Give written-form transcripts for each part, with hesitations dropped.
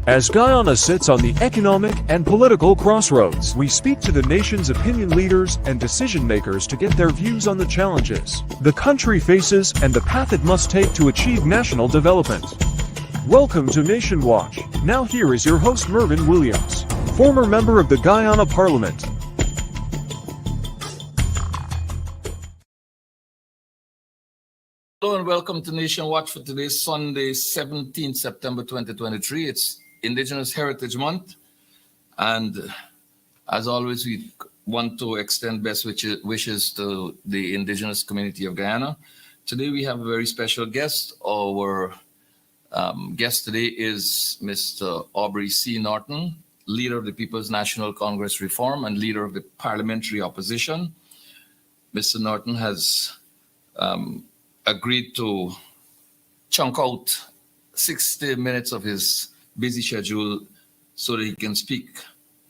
As Guyana sits on the economic and political crossroads, we speak to the nation's opinion leaders and decision makers to get their views on the challenges the country faces and the path it must take to achieve national development. Welcome to Nation Watch. Now here is your host Mervyn Williams, former member of the Guyana Parliament. Hello and welcome to Nation Watch for today, Sunday, 17th September 2023. It's Indigenous Heritage Month, and as always, we want to extend best wishes to the Indigenous community of Guyana. Today we have a very special guest. Our guest today is Mr. Aubrey C. Norton, leader of the People's National Congress Reform and leader of the parliamentary opposition. Mr. Norton has agreed to chunk out 60 minutes of his busy schedule so that he can speak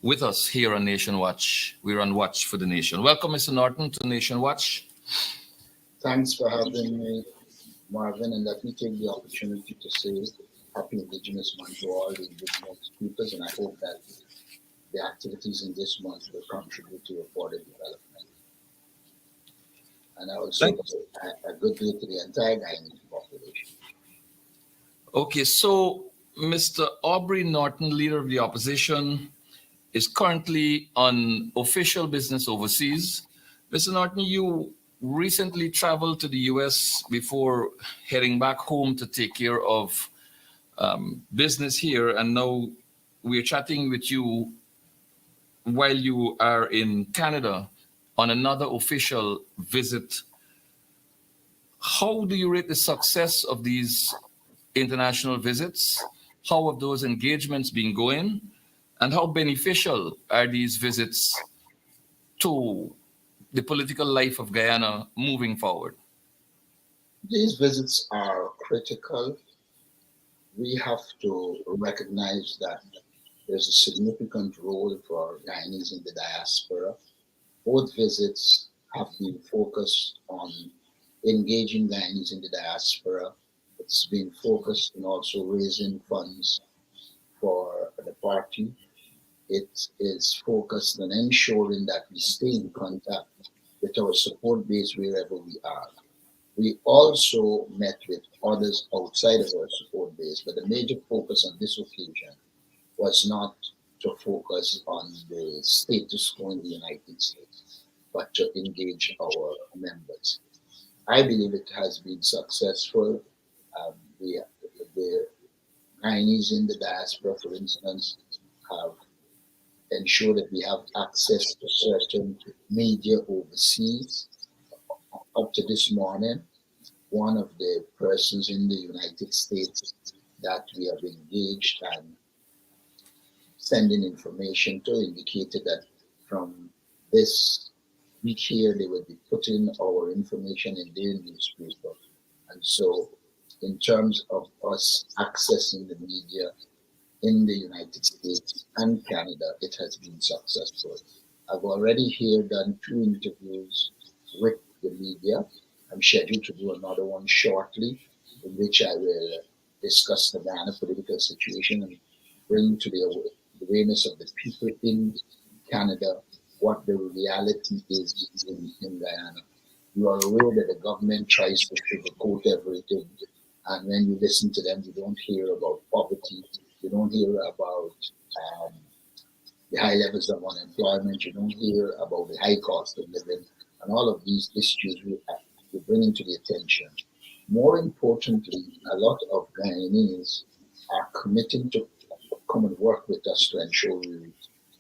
with us here on Nation Watch. We're on Watch for the Nation. Welcome, Mr. Norton, to Nation Watch. Thanks for having me, Marvin, and let me take the opportunity to say Happy Indigenous Month to all the Indigenous peoples, and I hope that the activities in this month will contribute to your further development. And I also a good day to the entire Guyanese population. Okay, so Mr. Aubrey Norton, leader of the opposition, is currently on official business overseas. Mr. Norton, you recently traveled to the US before heading back home to take care of business here, and now we're chatting with you while you are in Canada on another official visit. How do you rate the success of these international visits? How have those engagements been going? And how beneficial are these visits to the political life of Guyana moving forward? These visits are critical. We have to recognize that there's a significant role for Guyanese in the diaspora. Both visits have been focused on engaging Guyanese in the diaspora. It's been focused on also raising funds for the party. It is focused on ensuring that we stay in contact with our support base wherever we are. We also met with others outside of our support base, but the major focus on this occasion was not to focus on the status quo in the United States, but to engage our members. I believe it has been successful. The Guyanese in the diaspora, for instance, have ensured that we have access to certain media overseas. Up to this morning, one of the persons in the United States that we have engaged and sending information to indicated that from this week here, they will be putting our information in their newspaper. And so in terms of us accessing the media in the United States and Canada, it has been successful. I've already here done 2 interviews with the media. I'm scheduled to do another one shortly, in which I will discuss the Guyana political situation and bring to the awareness of the people in Canada what the reality is in Guyana. You are aware that the government tries to sugarcoat everything, and when you listen to them, you don't hear about poverty, you don't hear about the high levels of unemployment, you don't hear about the high cost of living, and all of these issues we bring into the attention. More importantly, a lot of Guyanese are committing to come and work with us to ensure we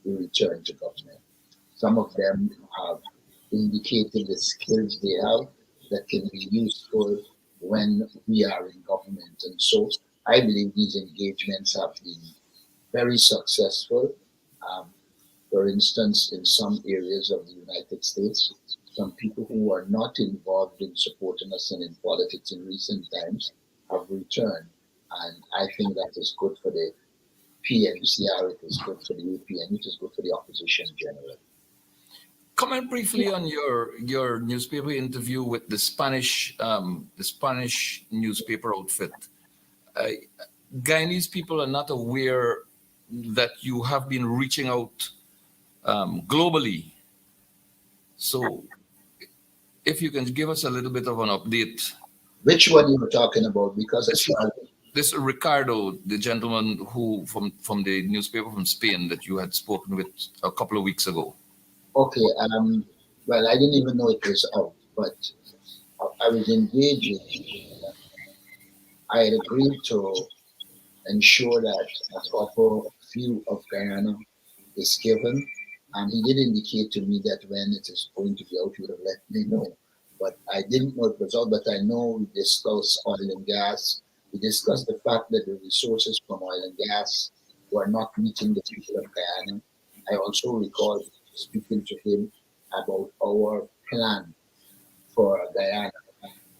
return to government. Some of them have indicated the skills they have that can be useful when we are in government. And so I believe these engagements have been very successful. For instance, in some areas of the United States, some people who are not involved in supporting us and in politics in recent times have returned. And I think that is good for the PNCR, it is good for the UPN, it is good for the opposition generally. Comment briefly on your newspaper interview with the Spanish newspaper outfit. Guyanese people are not aware that you have been reaching out globally. So if you can give us a little bit of an update. Which one you were talking about? Because as This, far this Ricardo, the gentleman who from the newspaper from Spain that you had spoken with a couple of weeks ago. okay, well, I didn't even know it was out, but I was engaging. I had agreed to ensure that a proper view of Guyana is given. And he did indicate to me that when it is going to be out, he would have let me know. But I didn't know it was out, but I know we discussed oil and gas. We discussed the fact that the resources from oil and gas were not meeting the people of Guyana. I also recall speaking to him about our plan for Guyana.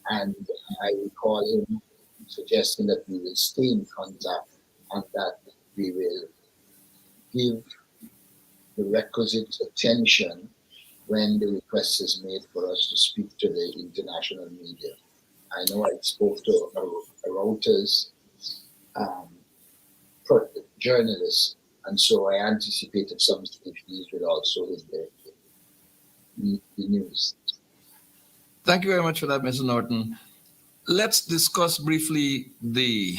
And I recall him suggesting that we will stay in contact and that we will give the requisite attention when the request is made for us to speak to the international media. I know I spoke to a Reuters journalist, and so I anticipated some these would also hit the news. Thank you very much for that, Mr. Norton. Let's discuss briefly the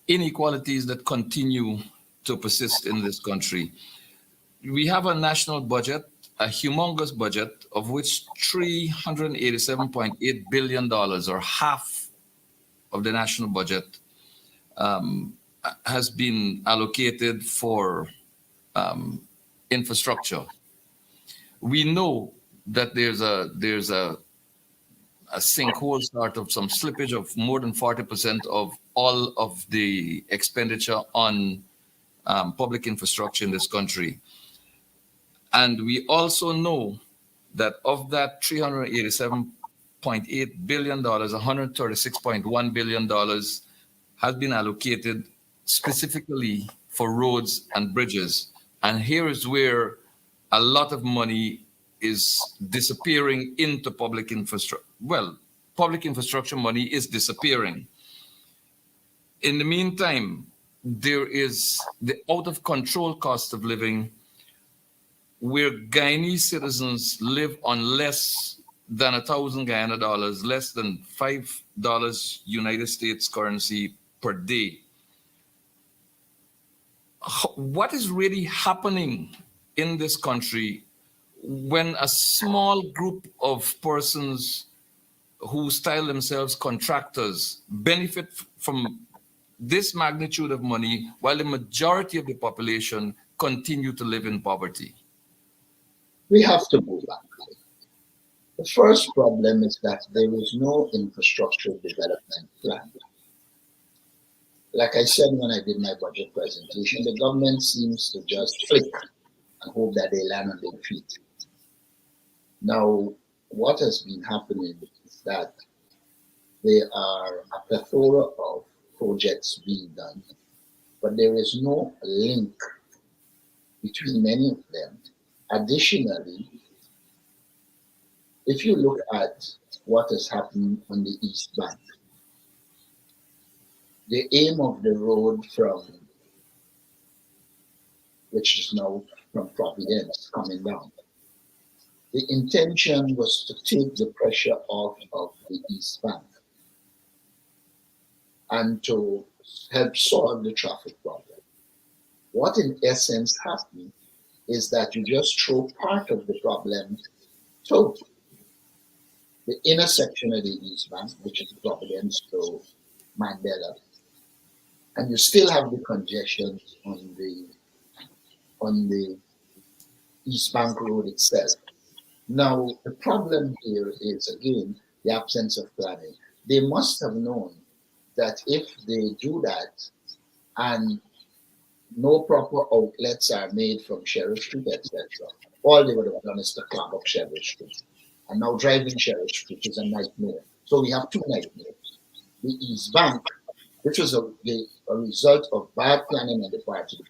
inequalities that continue to persist in this country. We have a national budget, a humongous budget, of which $387.8 billion, or half of the national budget, has been allocated for infrastructure. We know that there's a sinkhole start of some slippage of more than 40% of all of the expenditure on public infrastructure in this country. And we also know that of that $387.8 billion, $136.1 billion has been allocated specifically for roads and bridges. And here is where a lot of money is disappearing into public infrastructure. Well, public infrastructure money is disappearing. In the meantime, there is the out of control cost of living, where Guyanese citizens live on less than 1,000 Guyana dollars, less than $5 United States currency per day. What is really happening in this country when a small group of persons who style themselves contractors benefit from this magnitude of money while the majority of the population continue to live in poverty? We have to go back. The first problem is that there is no infrastructure development plan. Like I said when I did my budget presentation, the government seems to just flick and hope that they land on their feet. Now, what has been happening is that there are a plethora of projects being done, but there is no link between many of them. Additionally, if you look at what has happened on the East Bank, the aim of the road which is now from Providence coming down, the intention was to take the pressure off of the East Bank and to help solve the traffic problem. What in essence happened is that you just throw part of the problem to the intersection of the East Bank, which is Providence to Mandela, and you still have the congestion on the East Bank Road itself. Now, the problem here is, again, the absence of planning. They must have known that if they do that and no proper outlets are made from Sheriff Street, etc., all they would have done is to clog up Sheriff Street. And now driving Sheriff Street is a nightmare. So we have two nightmares. The East Bank, which was a result of bad planning on the party,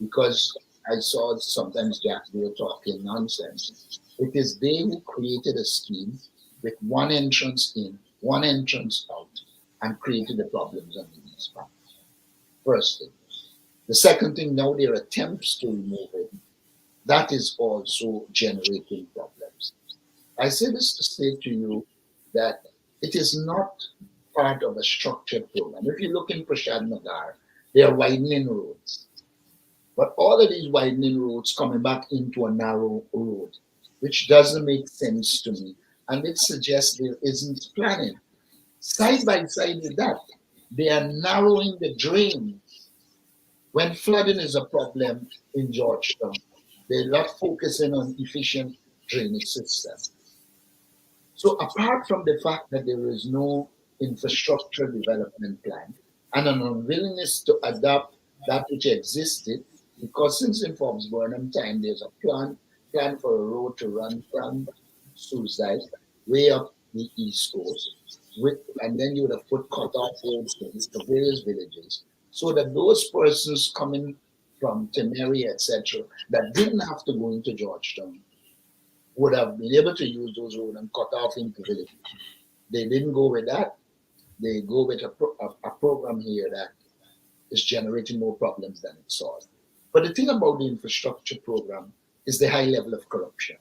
because I saw sometimes Jack Deere talking nonsense. It is they who created a scheme with one entrance in, one entrance out, and created the problems on the East Bank. First thing. The second thing, now there are attempts to remove it. That is also generating problems. I say this to say to you that it is not part of a structured program. If you look in Prashad Nagar, they are widening roads. But all of these widening roads coming back into a narrow road, which doesn't make sense to me. And it suggests there isn't planning. Side by side with that, they are narrowing the drains. When flooding is a problem in Georgetown, they're not focusing on efficient drainage systems. So apart from the fact that there is no infrastructure development plan and an unwillingness to adapt that which existed, because since in Forbes Burnham time, there's a plan for a road to run from Suicide way up the East Coast, and then you would have put cut-off roads to various villages, so that those persons coming from Temeri, etc., that didn't have to go into Georgetown would have been able to use those roads and cut off into villages. They didn't go with that. They go with a program here that is generating more problems than it solves. But the thing about the infrastructure program is the high level of corruption.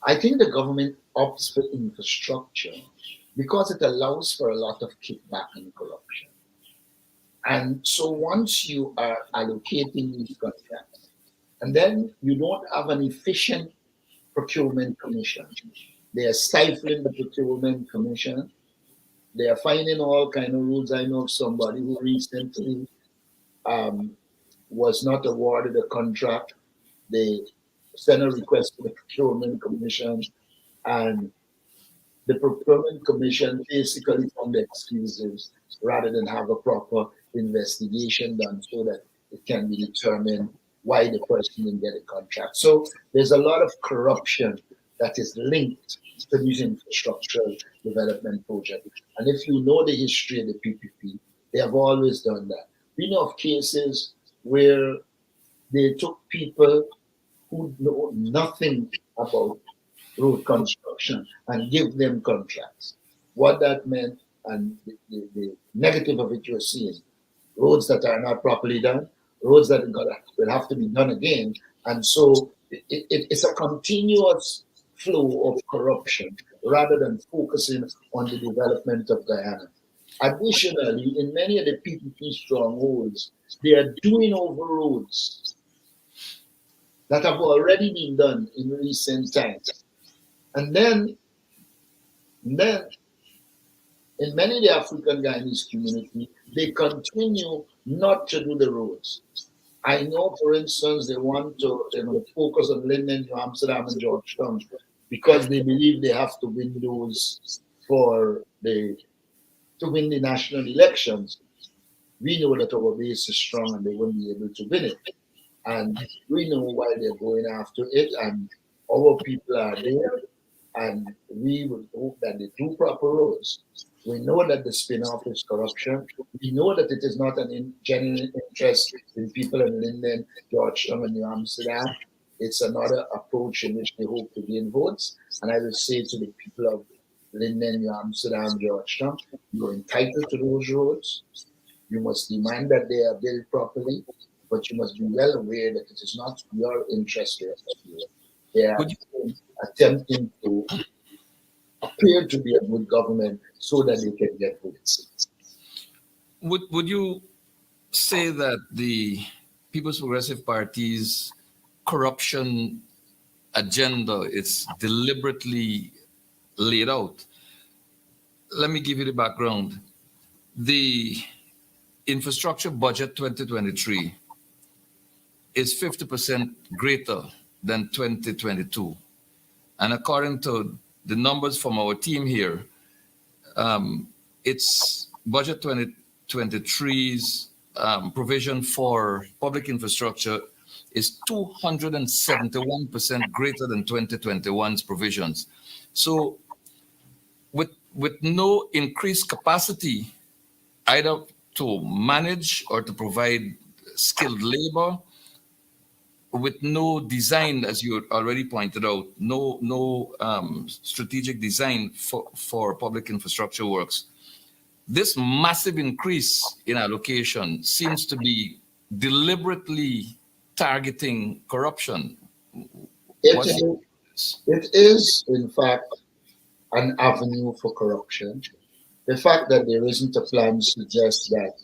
I think the government opts for infrastructure because it allows for a lot of kickback and corruption. And so once you are allocating these contracts, and then you don't have an efficient procurement commission, they are stifling the procurement commission. They are finding all kind of rules. I know somebody who recently was not awarded a contract. They sent a request to the procurement commission, and the procurement commission basically found excuses rather than have a proper investigation done so that it can be determined why the person didn't get a contract. So there's a lot of corruption that is linked to these infrastructural development projects. And if you know the history of the PPP, they have always done that. We know of cases where they took people who know nothing about road construction and give them contracts. What that meant, and the negative of it you're seeing, roads that are not properly done, roads that will have to be done again. And so it's a continuous flow of corruption rather than focusing on the development of Guyana. Additionally, in many of the PPP strongholds, they are doing over roads that have already been done in recent times. And then in many of the African Guyanese community, they continue not to do the roads. I know, for instance, they want to focus on Linden, New Amsterdam, and Georgetown because they believe they have to win those to win the national elections. We know that our base is strong and they won't be able to win it. And we know why they're going after it, and our people are there, and we will hope that they do proper roads. We know that the spin-off is corruption. We know that it is not an genuine interest in people in Linden, Georgetown, and New Amsterdam. It's another approach in which they hope to gain votes. And I will say to the people of Linden, New Amsterdam, Georgetown, you're entitled to those roads. You must demand that they are built properly, but you must be well aware that it is not your interest. They are attempting to appear to be a good government so that they can get votes. Would you say that the People's Progressive Party's corruption agenda is deliberately laid out? Let me give you the background. The infrastructure budget 2023 is 50% greater than 2022. And according to the numbers from our team here, its budget 2023's provision for public infrastructure is 271% greater than 2021's provisions. So with no increased capacity, either to manage or to provide skilled labor, with no design, as you already pointed out, no strategic design for public infrastructure works, this massive increase in allocation seems to be deliberately targeting corruption. What's your- It is, in fact, an avenue for corruption. The fact that there isn't a plan suggests that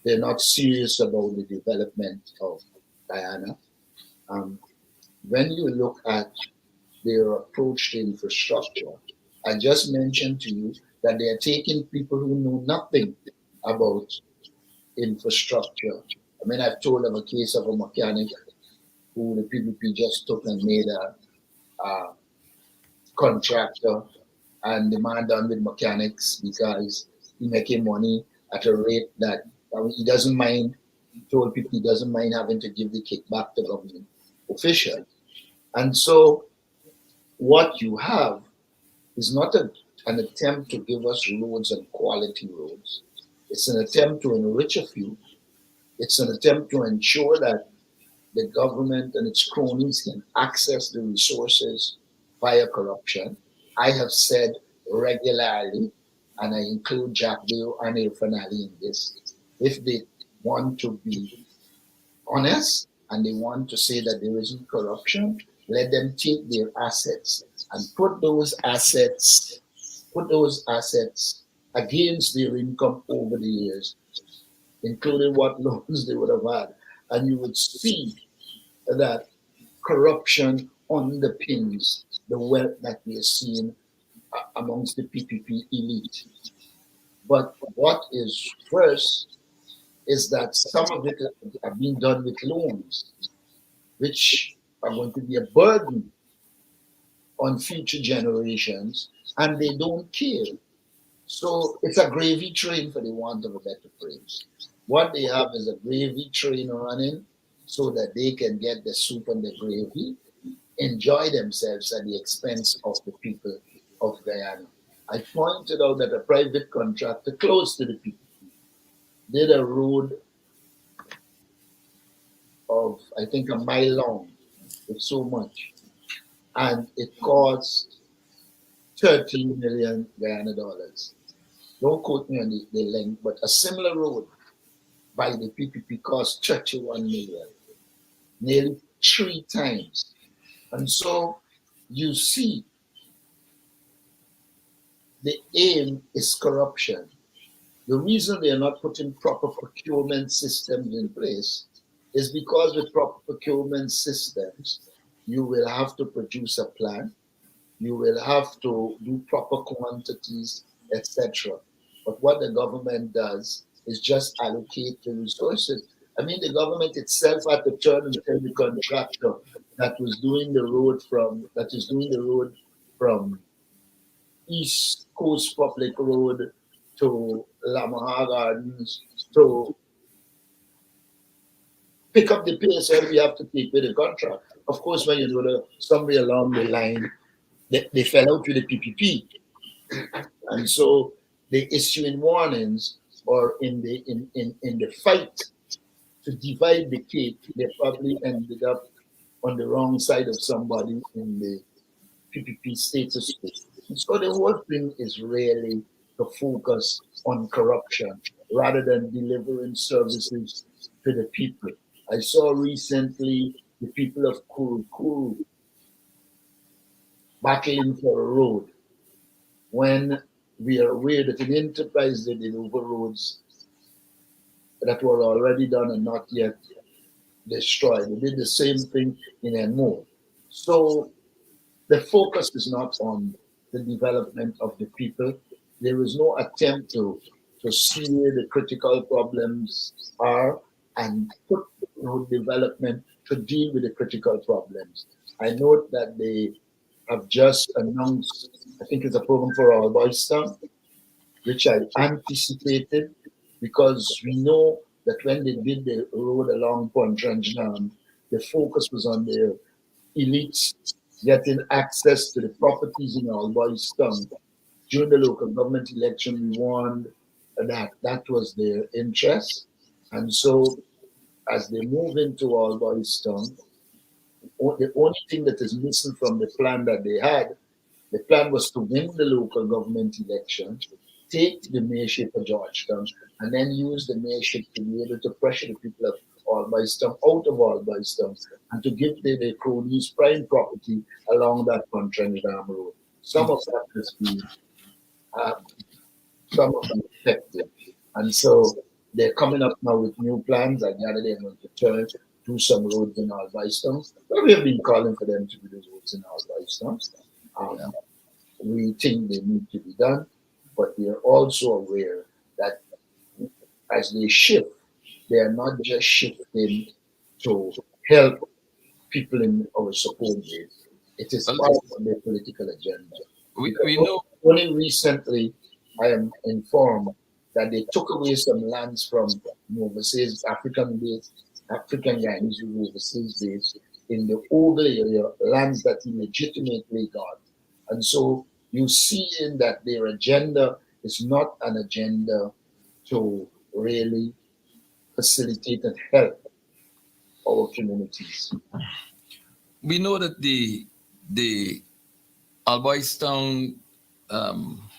they're not serious about the development of Guyana. Um, when you look at their approach to infrastructure, I just mentioned to you that they are taking people who know nothing about infrastructure. I mean, I've told them a case of a mechanic who the PPP just took and made a contractor and demand on with mechanics because he making money at a rate that he doesn't mind. He told people he doesn't mind having to give the kickback to government officials. And so what you have is not an attempt to give us roads and quality roads. It's an attempt to enrich a few. It's an attempt to ensure that the government and its cronies can access the resources via corruption. I have said regularly, and I include Jack Dale and Irfan Ali in this, if they want to be honest and they want to say that there isn't corruption, let them take their assets and put those assets against their income over the years, including what loans they would have had. And you would see that corruption underpins the wealth that we are seeing amongst the PPP elite. But what is worse is that some of it are being done with loans, which are going to be a burden on future generations, and they don't care. So it's a gravy train, for the want of a better phrase. What they have is a gravy train running so that they can get the soup and the gravy, enjoy themselves at the expense of the people of Guyana. I pointed out that a private contractor close to the people did a road of, I think, a mile long with so much, and it cost 13 million Guyana dollars. Don't quote me on the length, but a similar road by the PPP cost 31 million, nearly 3 times. And so you see, the aim is corruption. The reason they are not putting proper procurement systems in place is because with proper procurement systems, you will have to produce a plan, you will have to do proper quantities, etc. But what the government does is just allocate the resources. I mean, the government itself had to turn and tell the contractor that is doing the road from East Coast Public Road to Lamaha Gardens to pick up the pace where we have to take with the contract. Of course, when you know that somewhere along the line, they fell out with the PPP. And so they issuing warnings, or in the fight to divide the cake, they probably ended up on the wrong side of somebody in the PPP status quo. So the whole thing is really to focus on corruption rather than delivering services to the people. I saw recently the people of Kuru battling for a road when we are aware that an enterprise they did over roads that were already done and not yet destroyed. They did the same thing in Enmore. So the focus is not on the development of the people. There is no attempt to see where the critical problems are and put development to deal with the critical problems. I note that they have just announced, I think it's a program for All Boys Town, which I anticipated because we know that when they did the road along Pontrange Dam, the focus was on the elites getting access to the properties in All Boys Town. During the local government election, we warned that that was their interest. And so as they move into All Boys Town, the only thing that is missing from the plan that they had, the plan was to win the local government election take the mayorship of Georgetown and then use the mayorship to be able to pressure the people of Albistown out of Albistown and to give the cronies prime property along that Contrany Dam Road. Some of that has been some of them effective. And so they're coming up now with new plans. I gather they're going to turn do some roads in Albistown. But we have been calling for them to do those roads in Albistown. We think they need to be done, but we are also aware that as they shift, they are not just shifting to help people in our support base. It is part of their political agenda. We know. Only recently, I am informed that they took away some lands from overseas African Guyanese who overseas based in the Oval area, lands that he legitimately got. And so you see in that their agenda is not an agenda to really facilitate and help our communities. We know that the Albistown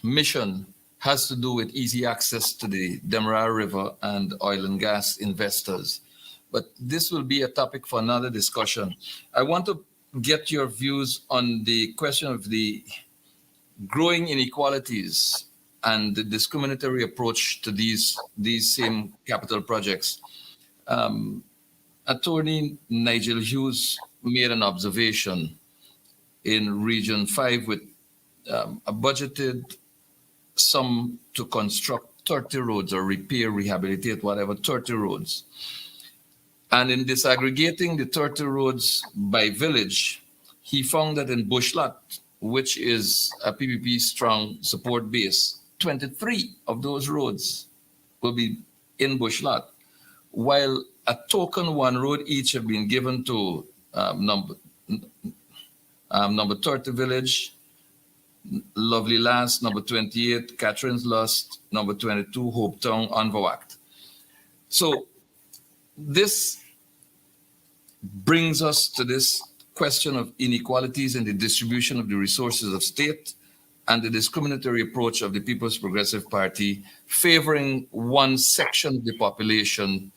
mission has to do with easy access to the Demerara River and oil and gas investors. But this will be a topic for another discussion. I want to get your views on the question of the growing inequalities and the discriminatory approach to these same capital projects. Attorney Nigel Hughes made an observation in Region 5 with a budgeted sum to construct 30 roads or repair, rehabilitate, whatever, 30 roads. And in disaggregating the 30 roads by village, he found that in Bushlot, which is a PPP strong support base, 23 of those roads will be in Bushlot, while a token one road each have been given to number 30 village, Lovely Lass, number 28, Catherine's Lust, number 22, Hope Town, Anvoact. So this brings us to this question of inequalities in the distribution of the resources of state and the discriminatory approach of the People's Progressive Party favoring one section of the population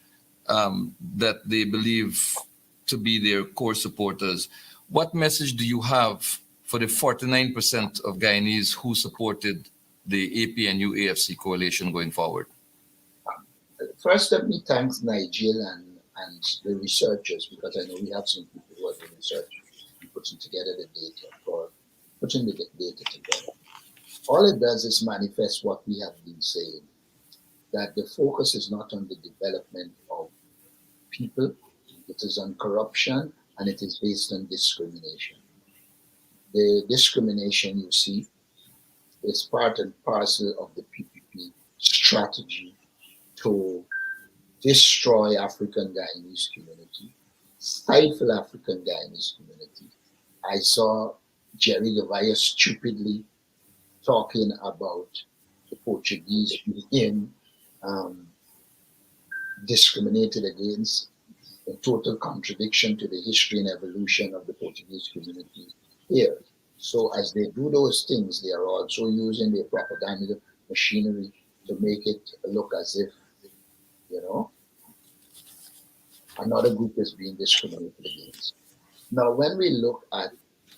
that they believe to be their core supporters. What message do you have for the 49% of Guyanese who supported the APNU AFC coalition going forward? First, let me thank Nigel and the researchers, because I know we have some people who are doing research and putting together the data for putting the data together. All it does is manifest what we have been saying, that the focus is not on the development of people, it is on corruption, and it is based on discrimination. The discrimination you see is part and parcel of the PPP strategy to destroy African Guyanese community, stifle African Guyanese community. I saw Jerry Gavaya stupidly talking about the Portuguese being discriminated against, in total contradiction to the history and evolution of the Portuguese community here. So as they do those things, they are also using their propaganda machinery to make it look as if, another group is being discriminated against. Now, when we look at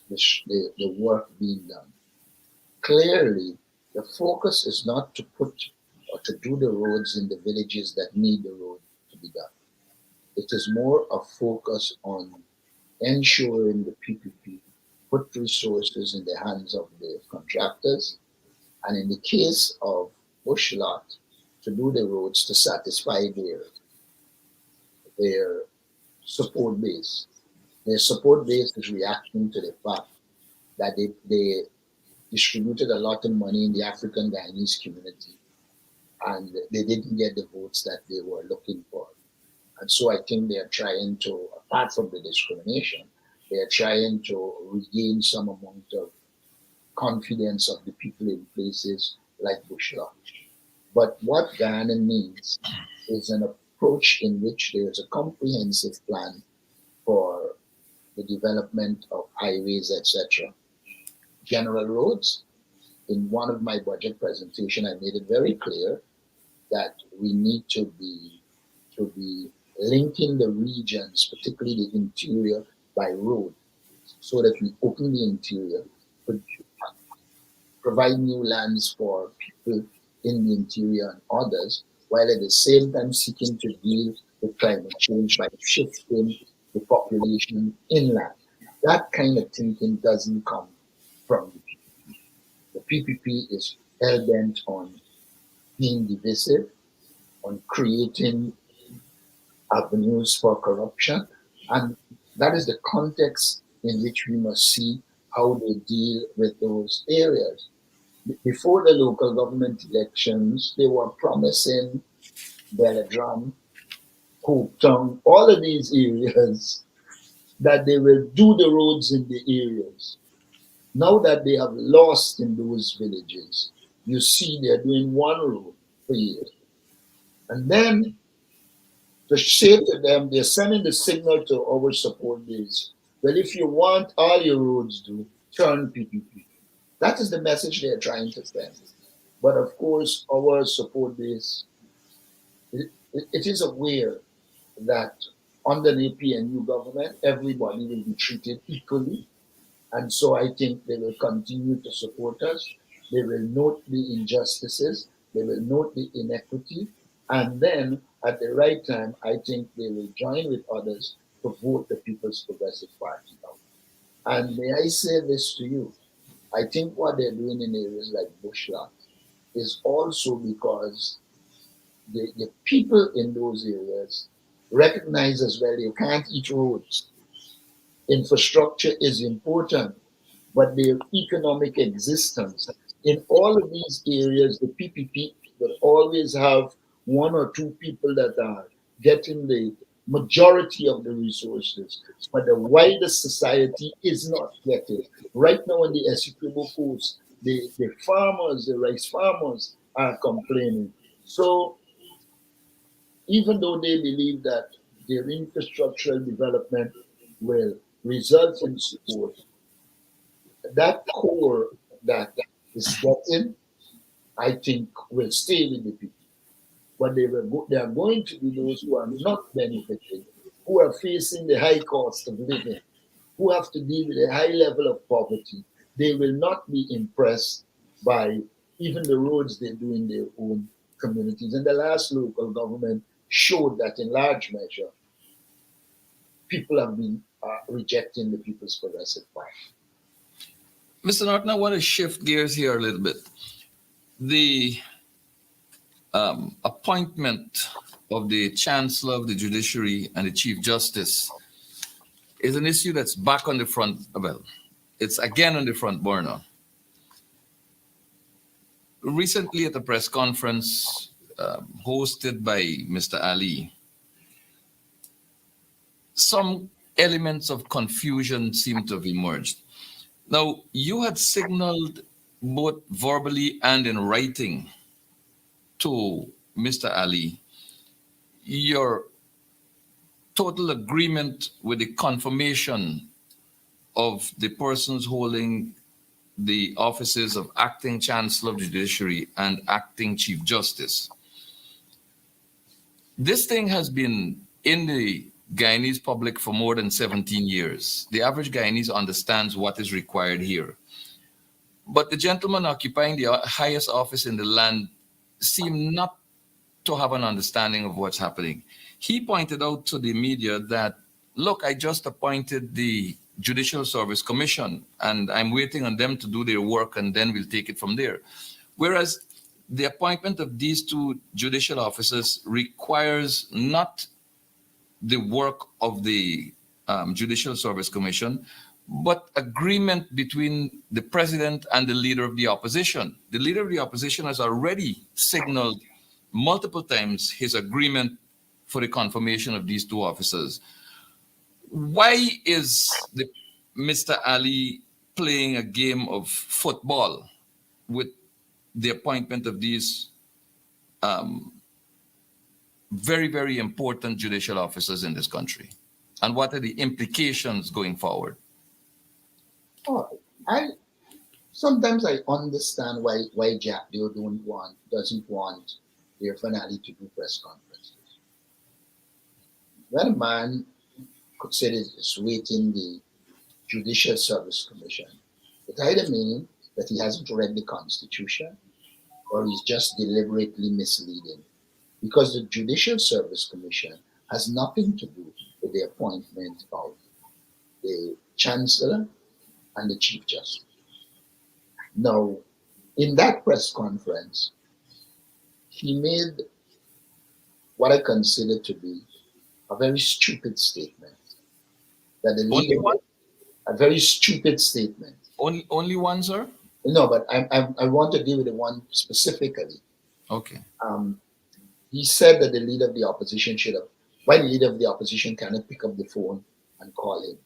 the work being done, clearly the focus is not to put or to do the roads in the villages that need the road to be done. It is more a focus on ensuring the PPP put resources in the hands of the contractors, and in the case of Bushlot, to do the roads to satisfy their support base. Their support base is reacting to the fact that they distributed a lot of money in the African Guyanese community, and they didn't get the votes that they were looking for. And so I think they are trying to, apart from the discrimination, they are trying to regain some amount of confidence of the people in places like Bushlot. But what Guyana needs is an approach in which there is a comprehensive plan for the development of highways, etc., general roads, in one of my budget presentation, I made it very clear that we need to be linking the regions, particularly the interior, by road, so that we open the interior, could provide new lands for people in the interior and others, while at the same time seeking to deal with climate change by shifting the population inland. That kind of thinking doesn't come from the PPP. The PPP is hell bent on being divisive, on creating avenues for corruption, and that is the context in which we must see how they deal with those areas. Before the local government elections, they were promising Belladrum, Hooptown, all of these areas, that they will do the roads in the areas. Now that they have lost in those villages, you see they're doing one road for years. And then to say to them, they're sending the signal to our support base. Well, if you want all your roads do, turn PPP. That is the message they're trying to send. But of course, our support base, it is aware that under the PNU government, everybody will be treated equally. And so I think they will continue to support us. They will note the injustices. They will note the inequity. And then at the right time, I think they will join with others to vote the People's Progressive Party out. And may I say this to you? I think what they're doing in areas like Bushland is also because the people in those areas recognize as well you can't eat roads. Infrastructure is important, but their economic existence in all of these areas, the PPP will always have one or two people that are getting the majority of the resources, but the wider society is not getting. Right now in the Essequibo Coast, the farmers, the rice farmers are complaining. So even though they believe that their infrastructural development will result in support, that core that is getting, I think, will stay with the people. But they are going to be those who are not benefiting, who are facing the high cost of living, who have to deal with a high level of poverty. They will not be impressed by even the roads they do in their own communities. And the last local government showed that in large measure, people have been rejecting the People's Progressive Party. Mr. Norton, I want to shift gears here a little bit. The appointment of the Chancellor of the Judiciary and the Chief Justice is an issue that's back on the front. Well, it's again on the front burner. Recently, at a press conference hosted by Mr. Ali, some elements of confusion seem to have emerged. Now, you had signaled both verbally and in writing to Mr. Ali your total agreement with the confirmation of the persons holding the offices of Acting Chancellor of the Judiciary and Acting Chief Justice. This thing has been in the Guyanese public for more than 17 years. The average Guyanese understands what is required here. But the gentleman occupying the highest office in the land seemed not to have an understanding of what's happening. He pointed out to the media that, look, I just appointed the Judicial Service Commission and I'm waiting on them to do their work and then we'll take it from there. Whereas the appointment of these two judicial officers requires not the work of the Judicial Service Commission, but agreement between the president and the leader of the opposition. The leader of the opposition has already signaled multiple times his agreement for the confirmation of these two officers. Why is Mr. Ali playing a game of football with the appointment of these very, very important judicial officers in this country? And what are the implications going forward? Oh, sometimes I understand why Jack Doe doesn't want their finale to do press conferences. When a man could say that he's waiting the Judicial Service Commission, it either means that he hasn't read the Constitution or he's just deliberately misleading. Because the Judicial Service Commission has nothing to do with the appointment of the Chancellor and the Chief Justice. Now, in that press conference, he made what I consider to be a very stupid statement. That the Only leader, one? a very stupid statement. Only one, sir? No, but I want to deal with the one specifically. Okay. He said that the leader of the opposition should have, why the leader of the opposition cannot pick up the phone and call him.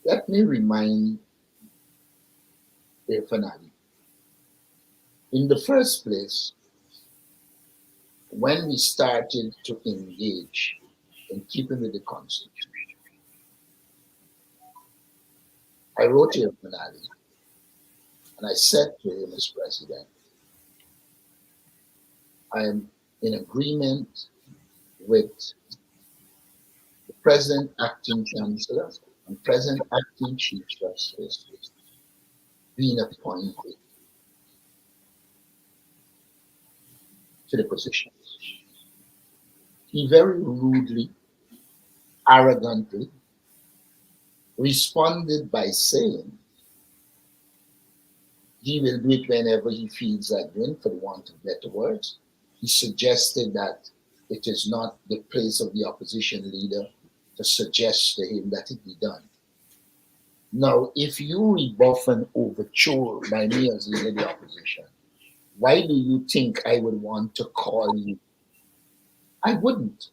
Let me remind the finale. In the first place, when we started to engage in keeping with the Constitution, I wrote to finale and I said to him as president, I am in agreement with the present acting chancellor and present acting chief justice being appointed to the positions. He very rudely, arrogantly responded by saying he will do it whenever he feels like doing, for the want of better words. He suggested that it is not the place of the opposition leader to suggest to him that it be done. Now, if you rebuff an overture by me as leader of the opposition, why do you think I would want to call you? I wouldn't.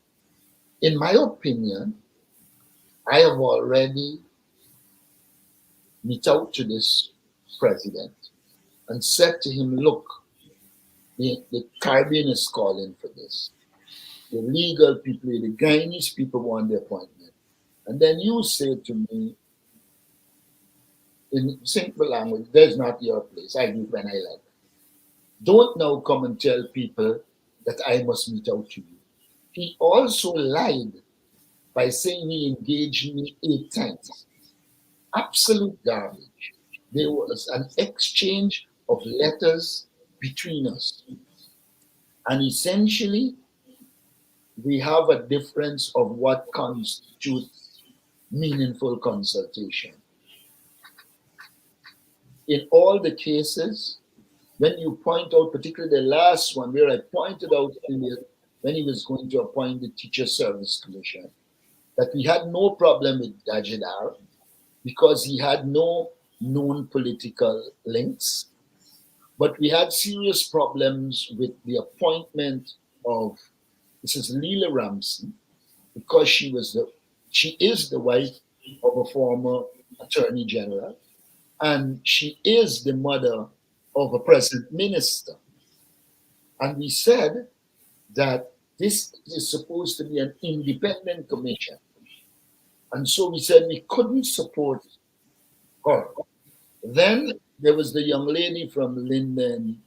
In my opinion, I have already reached out to this president and said to him, look, the Caribbean is calling for this. The legal people, the Guyanese people want the appointment. And then you say to me, in simple language, there's not your place. I do it when I like. Don't now come and tell people that I must meet out to you. He also lied by saying he engaged me 8 times. Absolute garbage. There was an exchange of letters between us. And essentially, we have a difference of what constitutes meaningful consultation. In all the cases, when you point out, particularly the last one, where I pointed out when he was going to appoint the Teacher Service Commission, that we had no problem with Dajidar because he had no known political links, but we had serious problems with the appointment of Mrs. Leela Ramsey because she is the wife of a former Attorney General, and she is the mother of a present minister. And we said that this is supposed to be an independent commission. And so we said we couldn't support her. Then there was the young lady from Linden,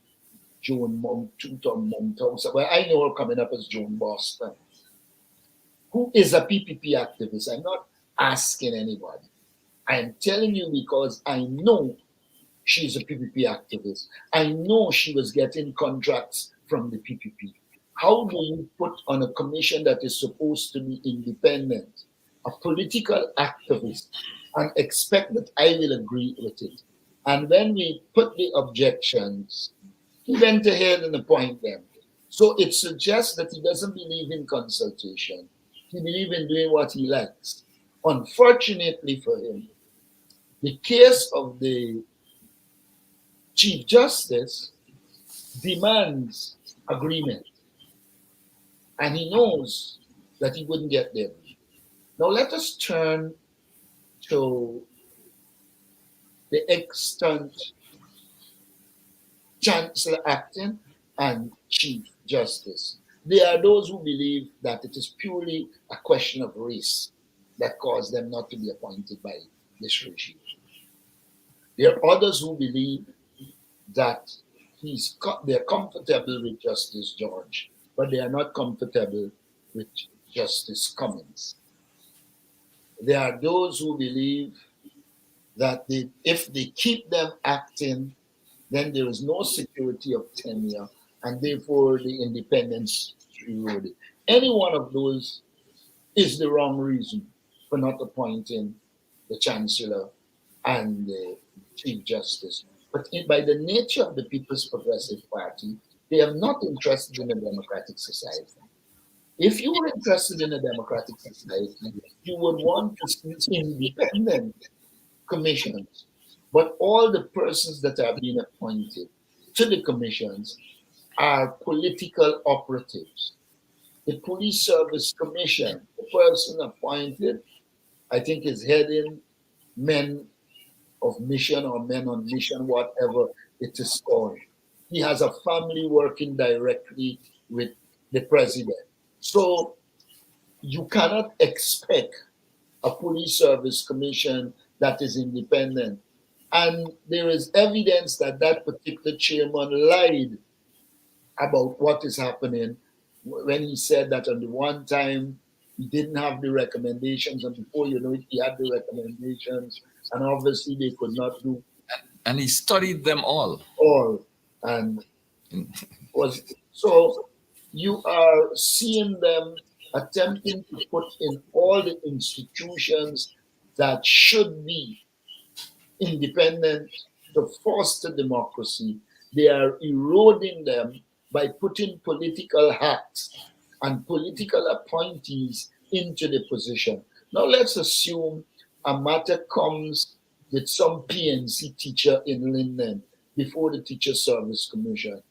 Joan Mumtausa. Well, I know her coming up as Joan Boston, who is a PPP activist. I'm not asking anybody. I'm telling you because I know she's a PPP activist. I know she was getting contracts from the PPP. How do you put on a commission that is supposed to be independent, a political activist, and expect that I will agree with it? And when we put the objections, he went ahead and appointed them. So it suggests that he doesn't believe in consultation. He believes in doing what he likes. Unfortunately for him, the case of the Chief Justice demands agreement. And he knows that he wouldn't get there. Now let us turn to the extant Chancellor acting and Chief Justice. There are those who believe that it is purely a question of race that caused them not to be appointed by this regime. There are others who believe that they're comfortable with Justice George, but they are not comfortable with Justice Cummings. There are those who believe that if they keep them acting, then there is no security of tenure, and therefore the independence is eroded. Any one of those is the wrong reason for not appointing the Chancellor and the Chief Justice. But by the nature of the People's Progressive Party, they are not interested in a democratic society. If you were interested in a democratic society, you would want to see independent commissions. But all the persons that are being appointed to the commissions are political operatives. The Police Service Commission, the person appointed, I think is heading men of mission or men on mission, whatever it is called. He has a family working directly with the president. So you cannot expect a police service commission that is independent. And there is evidence that that particular chairman lied about what is happening when he said that on the one time he didn't have the recommendations, and before you know it, he had the recommendations, and obviously they could not do And he studied them all. and was so you are seeing them attempting to put in all the institutions that should be independent to foster democracy. They are eroding them by putting political hats and political appointees into the position. Now let's assume a matter comes with some PNC teacher in Linden before the Teacher Service Commission.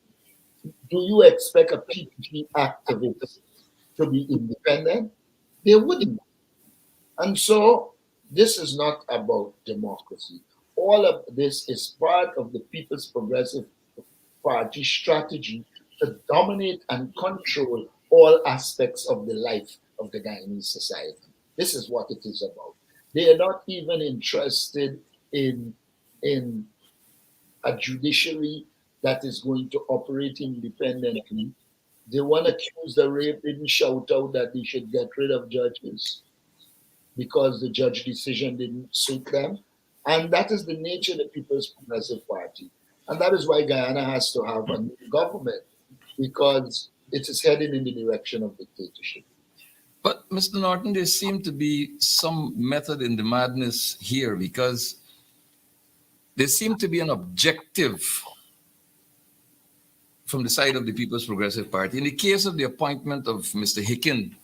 Do you expect a PPP activist to be independent? They wouldn't. And so this is not about democracy. All of this is part of the People's Progressive Party strategy to dominate and control all aspects of the life of the Guyanese society. This is what it is about. They are not even interested in a judiciary that is going to operate independently. They want to accuse the rape, didn't shout out that they should get rid of judges because the judge decision didn't suit them. And that is the nature of the People's Progressive Party. And that is why Guyana has to have a new government, because it is heading in the direction of dictatorship. But Mr. Norton, there seemed to be some method in the madness here, because there seemed to be an objective from the side of the People's Progressive Party. In the case of the appointment of Mr. Hicken,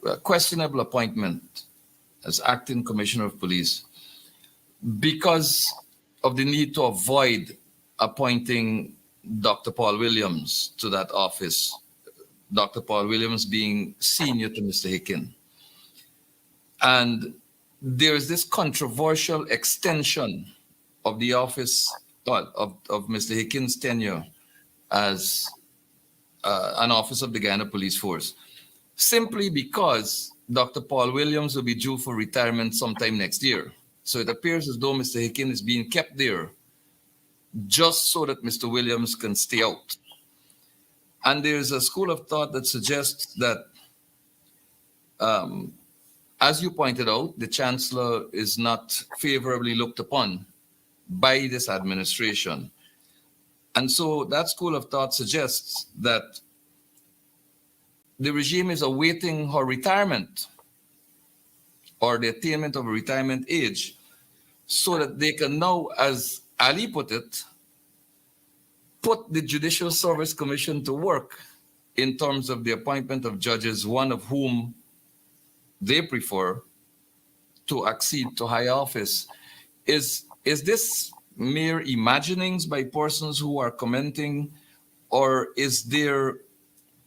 a questionable appointment as acting commissioner of police, because of the need to avoid appointing Dr. Paul Williams to that office, Dr. Paul Williams being senior to Mr. Hicken. And there is this controversial extension of the office of Mr. Hicken's tenure as an officer of the Guyana Police Force, simply because Dr. Paul Williams will be due for retirement sometime next year. So it appears as though Mr. Hicken is being kept there just so that Mr. Williams can stay out. And there's a school of thought that suggests that, as you pointed out, the Chancellor is not favorably looked upon by this administration. And so that school of thought suggests that the regime is awaiting her retirement or the attainment of a retirement age so that they can now, as Ali put it, put the Judicial Service Commission to work in terms of the appointment of judges, one of whom they prefer to accede to high office. Is this mere imaginings by persons who are commenting, or is there,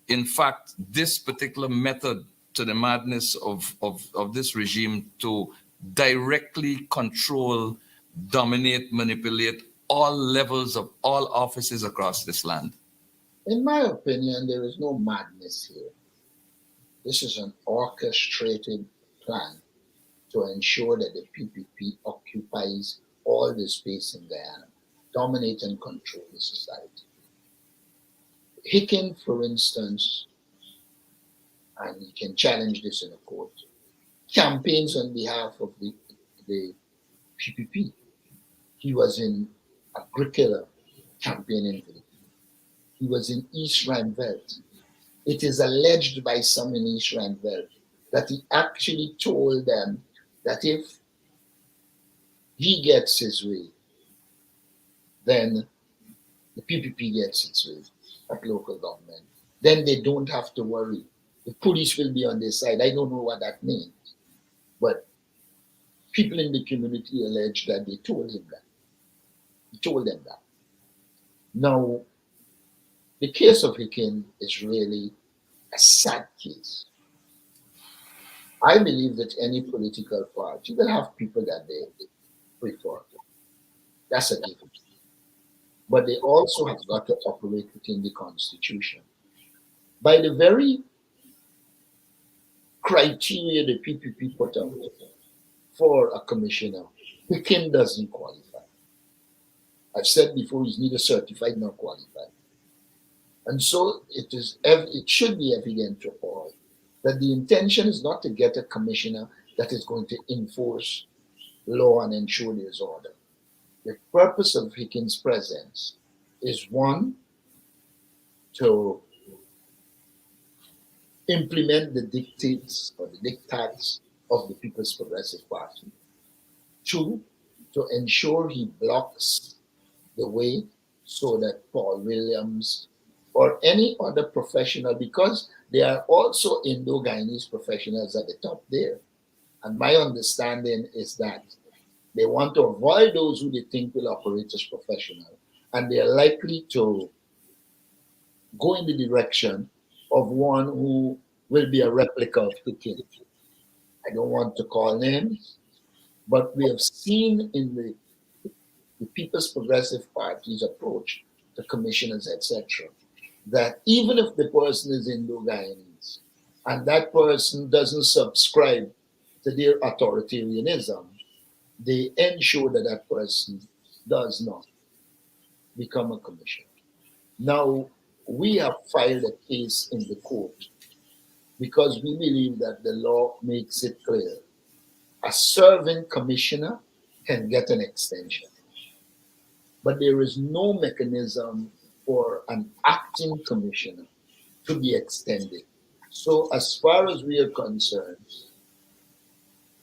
in fact, this particular method to the madness of this regime to directly control, dominate, manipulate all levels of all offices across this land? In my opinion, there is no madness here. This is an orchestrated plan to ensure that the PPP occupies all the space in Guyana. dominate and control the society. Hicken, for instance, and he can challenge this in a court, campaigns on behalf of the PPP. He was in Agricola campaigning for it. He was in East Randveld. It is alleged by some in East Randveld that he actually told them that if he gets his way, then the PPP gets its way at local government. Then they don't have to worry. The police will be on their side. I don't know what that means, but people in the community allege that they told him that. He told them that. Now, the case of Hicken is really a sad case. I believe that any political party will have people that they prefer. That's a given. But they also have got to operate within the Constitution. By the very criteria the PPP put out for a commissioner, Hicken doesn't qualify. I've said before, he's neither certified nor qualified. And so it should be evident to all that the intention is not to get a commissioner that is going to enforce law and ensure there's order. The purpose of Hicken's presence is, one, to implement the dictates or the diktats of the People's Progressive Party. Two, to ensure he blocks the way so that Paul Williams or any other professional, because there are also Indo-Guyanese professionals at the top there. And my understanding is that they want to avoid those who they think will operate as professional, and they are likely to go in the direction of one who will be a replica of the king. I don't want to call names, but we have seen in the People's Progressive Party's approach to commissioners, etc., that even if the person is Indo-Guyanese and that person doesn't subscribe to their authoritarianism, they ensure that that person does not become a commissioner. Now, we have filed a case in the court because we believe that the law makes it clear a serving commissioner can get an extension, but there is no mechanism for an acting commissioner to be extended. So as far as we are concerned,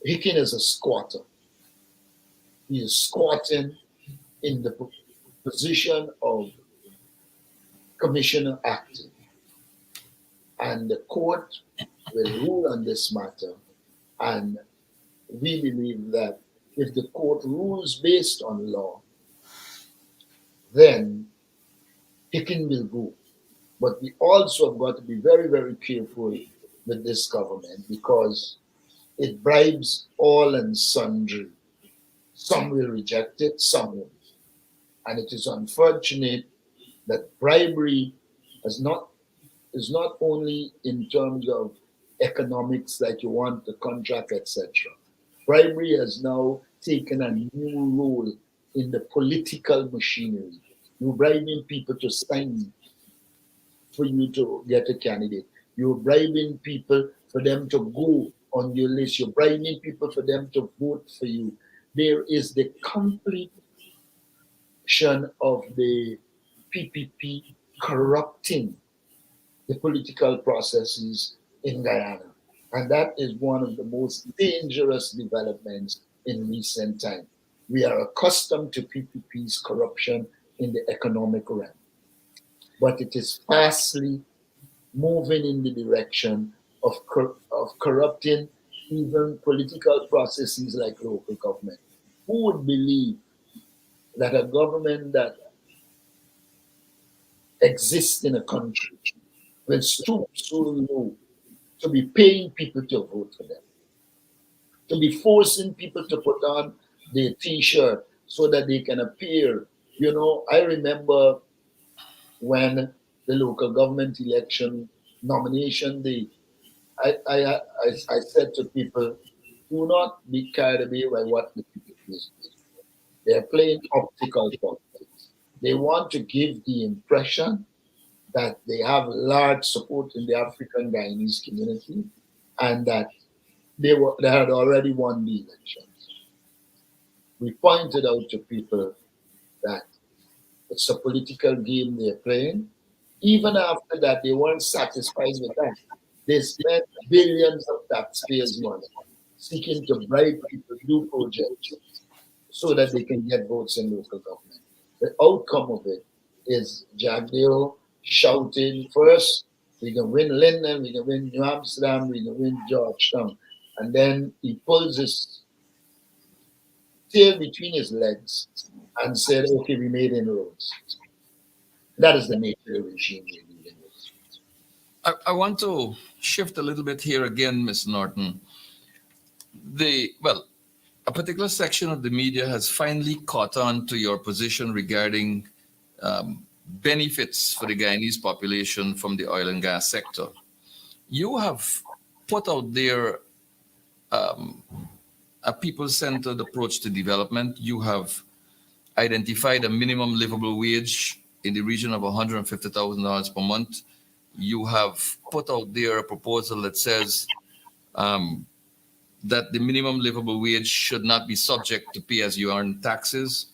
Hicken is a squatter. He is squatting in the position of commissioner acting. And the court will rule on this matter. And we believe that if the court rules based on law, then Hicken will go. But we also have got to be very, very careful with this government because it bribes all and sundry. Some will reject it, some won't. And it is unfortunate that bribery is not only in terms of economics, like you want the contract, etc. Bribery has now taken a new role in the political machinery. You're bribing people to sign for you to get a candidate. You're bribing people for them to go on your list. You're bribing people for them to vote for you. There is the completion of the PPP corrupting the political processes in Guyana. And that is one of the most dangerous developments in recent time. We are accustomed to PPP's corruption in the economic realm, but it is fastly moving in the direction of corrupting even political processes like local government. Who would believe that a government that exists in a country will stoop so low to be paying people to vote for them, to be forcing people to put on their T-shirt so that they can appear? You know, I remember when the local government election nomination day, I said to people, do not be carried away by what the people is doing. They're playing optical politics. They want to give the impression that they have large support in the African Guyanese community and that they had already won the elections. We pointed out to people that it's a political game they're playing. Even after that, they weren't satisfied with that. They spent billions of taxpayers' money seeking to bribe people to do projects so that they can get votes in local government. The outcome of it is Jagdeo shouting first, we can win Linden, we can win New Amsterdam, we can win Georgetown. And then he pulls his tail between his legs and said, okay, we made inroads. That is the nature of the regime we're dealing with. I want to shift a little bit here again, Ms. Norton. A particular section of the media has finally caught on to your position regarding benefits for the Guyanese population from the oil and gas sector. You have put out there a people-centered approach to development. You have identified a minimum livable wage in the region of $150,000 per month. You have put out there a proposal that says that the minimum livable wage should not be subject to pay as you earn taxes,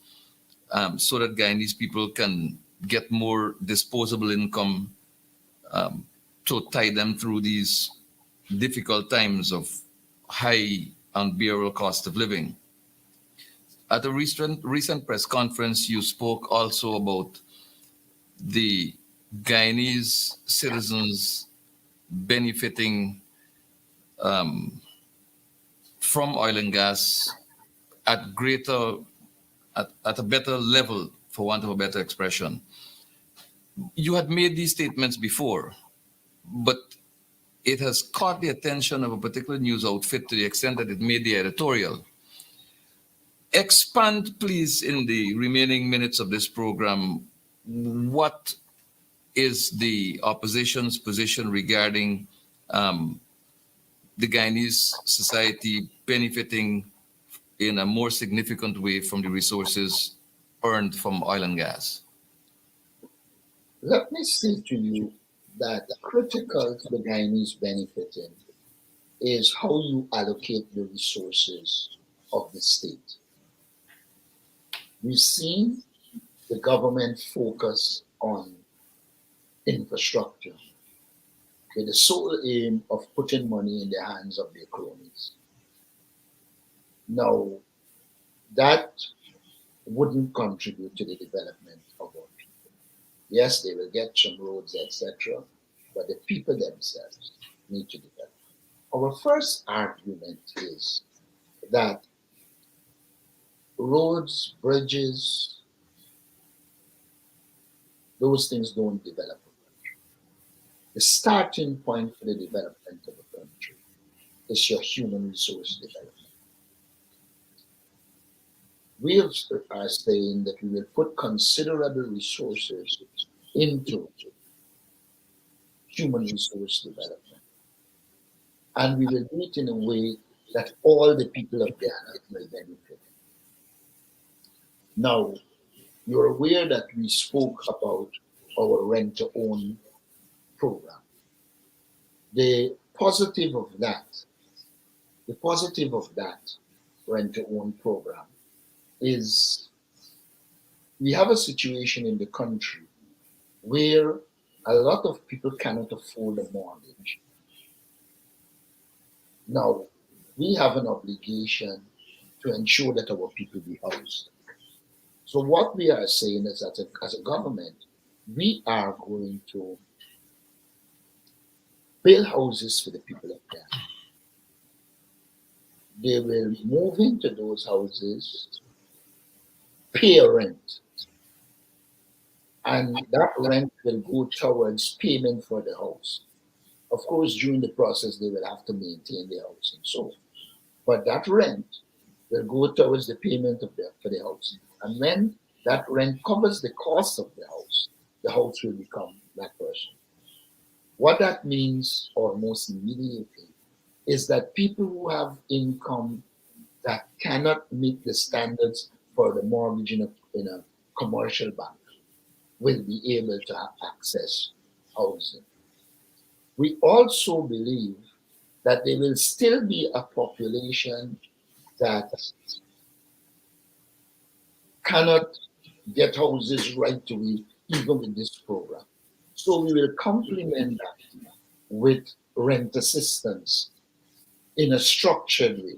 so that Guyanese people can get more disposable income to tide them through these difficult times of high unbearable cost of living. At a recent press conference, you spoke also about the Guyanese citizens benefiting from oil and gas at a better level, for want of a better expression. You had made these statements before, but it has caught the attention of a particular news outfit to the extent that it made the editorial. Expand, please, in the remaining minutes of this program, what is the opposition's position regarding the Guyanese society benefiting in a more significant way from the resources earned from oil and gas? Let me say to you that critical to the Guyanese benefiting is how you allocate the resources of the state. We've seen the government focus on infrastructure with the sole aim of putting money in the hands of their cronies. Now, that wouldn't contribute to the development of our people. Yes, they will get some roads, etc., but the people themselves need to develop. Our first argument is that roads, bridges, those things don't develop a country. The starting point for the development of a country is your human resource development. We are saying that we will put considerable resources into human resource development. And we will do it in a way that all the people of Ghana will benefit. Now, you're aware that we spoke about our rent-to-own program. The positive of that rent-to-own program is we have a situation in the country where a lot of people cannot afford a mortgage. Now, we have an obligation to ensure that our people be housed. So what we are saying is that as a government, we are going to build houses for the people of Ghana. They will move into those houses, pay rent, and that rent will go towards payment for the house. Of course, during the process, they will have to maintain the house and so on. But that rent will go towards the payment for the house. And when that rent covers the cost of the house will become that person. What that means almost immediately is that people who have income that cannot meet the standards for the mortgage in a commercial bank will be able to have access housing. We also believe that there will still be a population that cannot get houses right away, even with this program. So we will complement that with rent assistance in a structured way.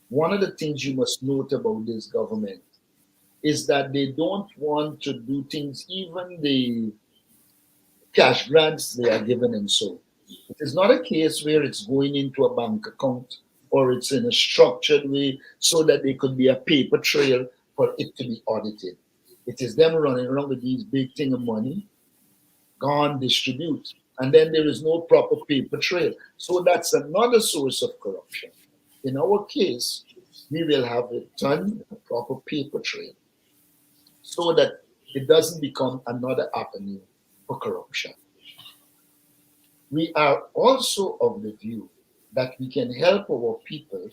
One of the things you must note about this government is that they don't want to do things, even the cash grants they are given and so. It is not a case where it's going into a bank account or it's in a structured way so that there could be a paper trail for it to be audited. It is them running around with these big thing of money, gone distribute, and then there is no proper paper trail. So that's another source of corruption. In our case, we will have it done a proper paper trail so that it doesn't become another avenue for corruption. We are also of the view that we can help our people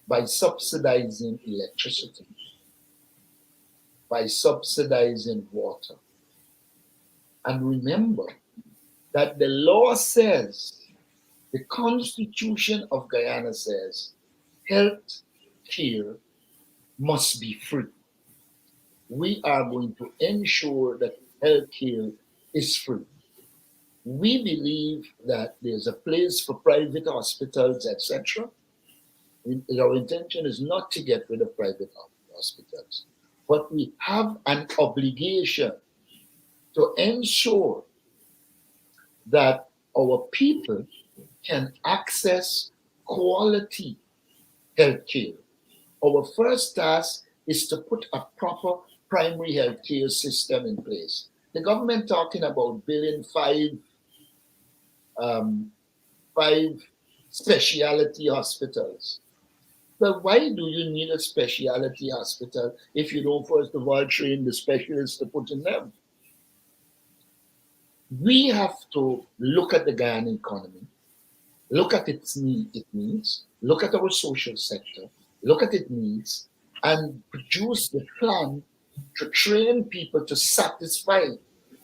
by subsidizing electricity, by subsidizing water. And remember that the law says, the Constitution of Guyana says, health care must be free. We are going to ensure that health care is free. We believe that there's a place for private hospitals, etc. Our intention is not to get rid of private hospitals, but we have an obligation to ensure that our people can access quality health care. Our first task is to put a proper primary health care system in place. The government talking about building five specialty hospitals. But why do you need a specialty hospital if you don't first of all train the specialists to put in them? We have to look at the Guyana economy, look at its needs, look at our social sector, look at its needs, and produce the plan to train people to satisfy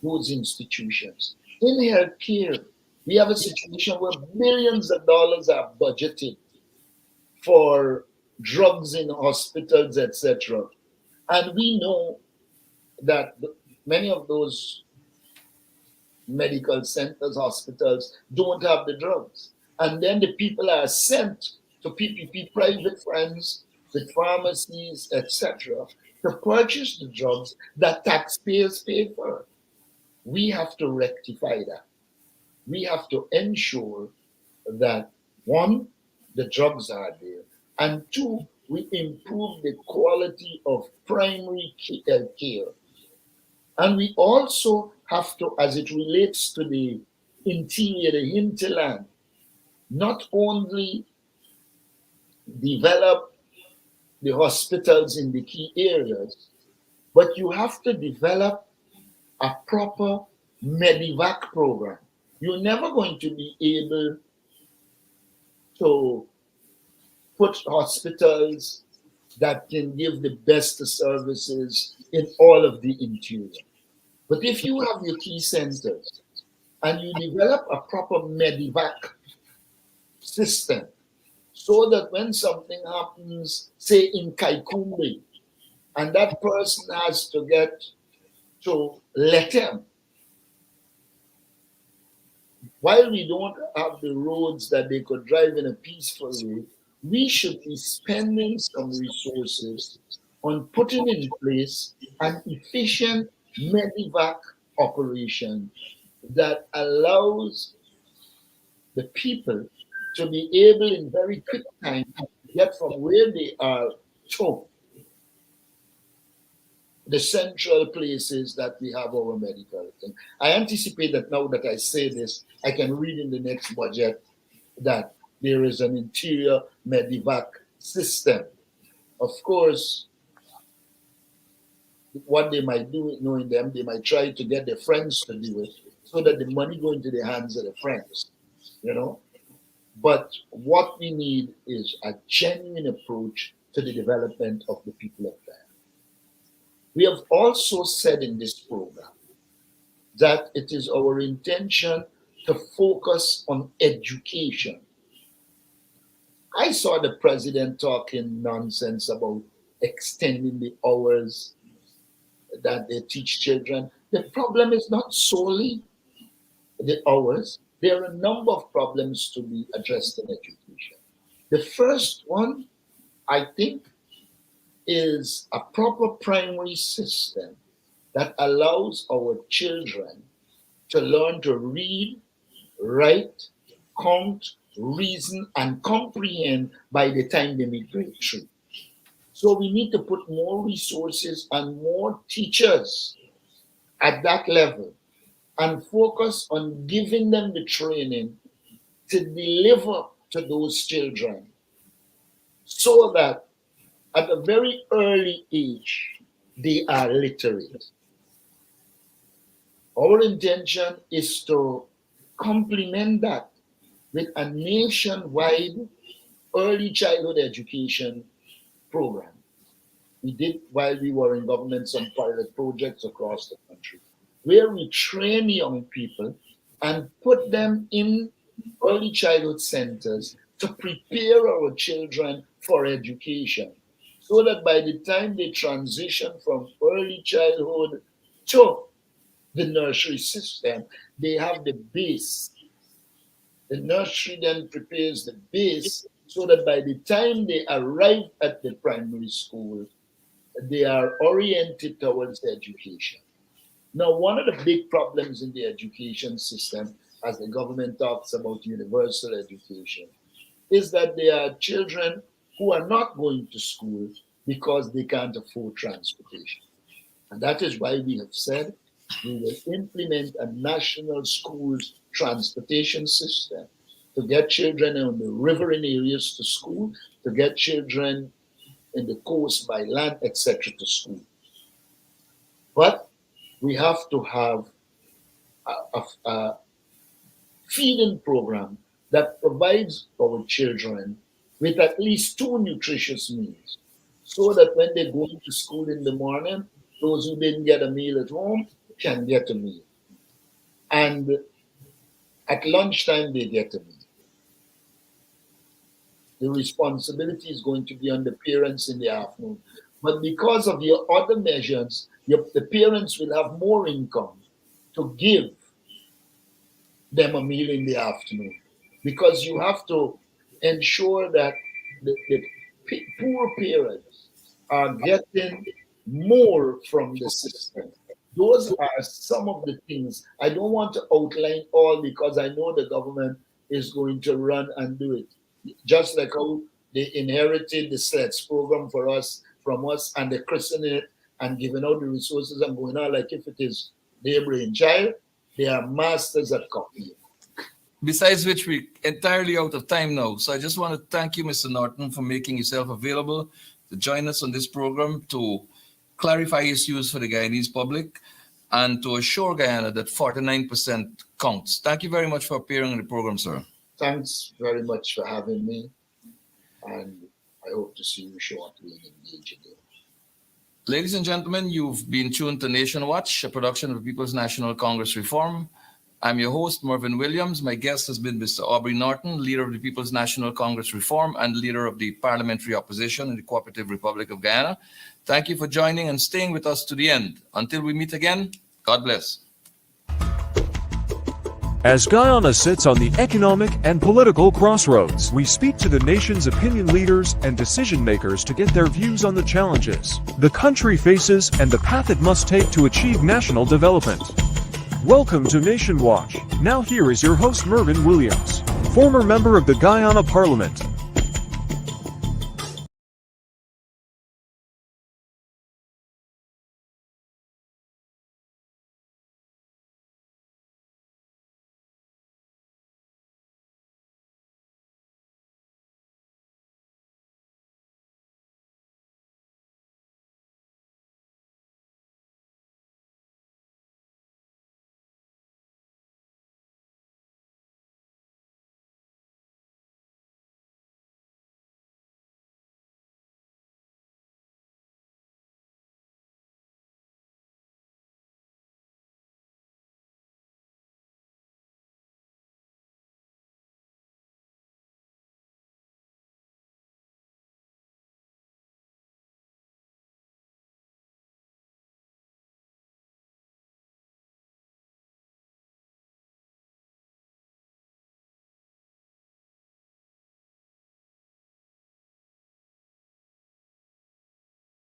those institutions. In healthcare, we have a situation where millions of dollars are budgeted for drugs in hospitals, etc. And we know that many of those medical centers, hospitals don't have the drugs. And then the people are sent to PPP private friends with pharmacies, etc., to purchase the drugs that taxpayers pay for. We have to rectify that. We have to ensure that one, the drugs are there, and two, we improve the quality of primary care. And we also have to, as it relates to the interior, the hinterland, not only develop the hospitals in the key areas, but you have to develop a proper Medivac program. You're never going to be able to put hospitals that can give the best services in all of the interior. But if you have your key centers and you develop a proper Medivac system, so that when something happens, say in Kaikumbi, and that person has to get to Letem, while we don't have the roads that they could drive in a peaceful way, we should be spending some resources on putting in place an efficient Medivac operation that allows the people to be able in very quick time to get from where they are to the central places that we have our medical thing. I anticipate that now that I say this, I can read in the next budget that there is an interior Medivac system. Of course, what they might do, knowing them, they might try to get their friends to do it so that the money go into the hands of the friends, you know. But what we need is a genuine approach to the development of the people of Guyana. We have also said in this program that it is our intention to focus on education. I saw the president talking nonsense about extending the hours that they teach children. The problem is not solely the hours. There are a number of problems to be addressed in education. The first one, I think, is a proper primary system that allows our children to learn to read, write, count, reason, and comprehend by the time they make grade 3. So we need to put more resources and more teachers at that level and focus on giving them the training to deliver to those children so that at a very early age, they are literate. Our intention is to complement that with a nationwide early childhood education program. We did, while we were in government, some pilot projects across the country where we train young people and put them in early childhood centers to prepare our children for education, so that by the time they transition from early childhood to the nursery system, they have the base. The nursery then prepares the base so that by the time they arrive at the primary school, they are oriented towards education. Now, one of the big problems in the education system, as the government talks about universal education, is that there are children who are not going to school because they can't afford transportation. And that is why we have said we will implement a national schools transportation system to get children on the riverine areas to school, to get children in the coast by land, etc. to school. But we have to have a feeding program that provides our children with at least 2 nutritious meals, so that when they go into school in the morning, those who didn't get a meal at home can get a meal. And at lunchtime, they get a meal. The responsibility is going to be on the parents in the afternoon. But because of your other measures, the parents will have more income to give them a meal in the afternoon, because you have to ensure that the poor parents are getting more from the system. Those are some of the things. I don't want to outline all because I know the government is going to run and do it. Just like how they inherited the SLETS program from us, and they christened it and giving out the resources and going on like if it is their brainchild, they are masters at copying. Besides which, we're entirely out of time now. So I just want to thank you, Mr. Norton, for making yourself available to join us on this program to clarify issues for the Guyanese public and to assure Guyana that 49% counts. Thank you very much for appearing on the program, sir. Thanks very much for having me, and I hope to see you shortly and engage again. Ladies and gentlemen, you've been tuned to Nation Watch, a production of the People's National Congress Reform. I'm your host, Mervyn Williams. My guest has been Mr. Aubrey Norton, leader of the People's National Congress Reform and leader of the parliamentary opposition in the Cooperative Republic of Guyana. Thank you for joining and staying with us to the end. Until we meet again, God bless. As Guyana sits on the economic and political crossroads, we speak to the nation's opinion leaders and decision makers to get their views on the challenges the country faces and the path it must take to achieve national development. Welcome to Nation Watch. Now here is your host, Mervyn Williams, former member of the Guyana Parliament